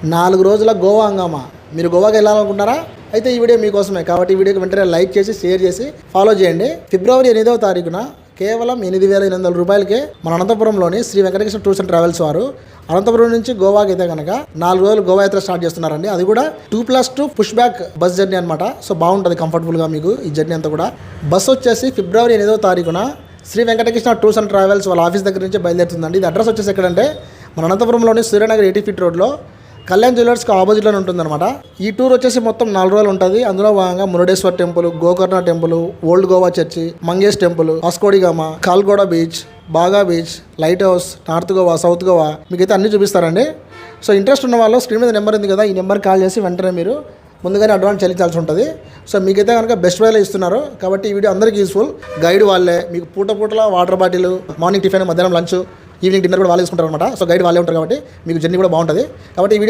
4 రోజుల గోవా హంగామా. మీరు గోవాకి వెళ్ళాలనుకుంటారా? అయితే ఈ వీడియో మీకోసమే. కాబట్టి ఈ వీడియోకి వెంటనే లైక్ చేసి షేర్ చేసి ఫాలో చేయండి. ఫిబ్రవరి 8వ తారీఖున కేవలం 8,800 రూపాయలకే మన అనంతపురంలోని Sri Venkateswara tours and travels వారు అనంతపురం నుంచి గోవాకి అయితే కనుక 4 రోజులు గోవా యాత్ర స్టార్ట్ చేస్తున్నారండి. అది కూడా 2+2 పుష్ బ్యాక్ బస్ జర్నీ అనమాట. సో బాగుంటుంది కంఫర్టబుల్గా మీకు ఈ జర్నీ అంతా కూడా. బస్ వచ్చేసి ఫిబ్రవరి 8వ తారీఖున Shri Venkatakrishna tours and travels వాళ్ళ ఆఫీస్ దగ్గర నుంచి బయలుదేరుతుందండి. ఇది అడ్రస్ వచ్చేసి ఎక్కడంటే మన అనంతపురంలోని సూర్యనగర్ 80 ఫీట్ రోడ్లో కళ్యాణ్ జ్యువెలర్స్కి ఆపోజిట్లోనే ఉంటుందన్నమాట. ఈ టూర్ వచ్చేసి మొత్తం 4 రోజులు ఉంటుంది. అందులో భాగంగా Murudeshwar temple, Gokarna temple, old Goa church, Mangesh temple, Vasco da Gama, Calangute beach, Baga beach, lighthouse, north Goa, south Goa మీకైతే అన్నీ చూపిస్తారండి. సో ఇంట్రెస్ట్ ఉన్న వాళ్ళు స్క్రీన్ మీద నెంబర్ ఉంది కదా, ఈ నెంబర్ కాల్ చేసి వెంటనే మీరు ముందుగానే అడ్వాన్స్ చెల్లించాల్సి ఉంటుంది. సో మీకైతే కనుక బెస్ట్ ప్రైస్లో ఇస్తున్నారు. కాబట్టి ఈ వీడియో అందరికీ యూస్ఫుల్. గైడ్ వాళ్ళే, మీకు పూటలా వాటర్ బాటిల్, మార్నింగ్ టిఫిన్, మధ్యాహ్నం లంచ్, ఈవినింగ్ డిన్నర్ కూడా వాళ్ళే తీసుకుంటారు అనమాట. సో గైడ్ వాళ్ళే ఉంటారు కాబట్టి మీకు జర్నీ కూడా బాగుంటుంది. కాబట్టి ఈ వీడియో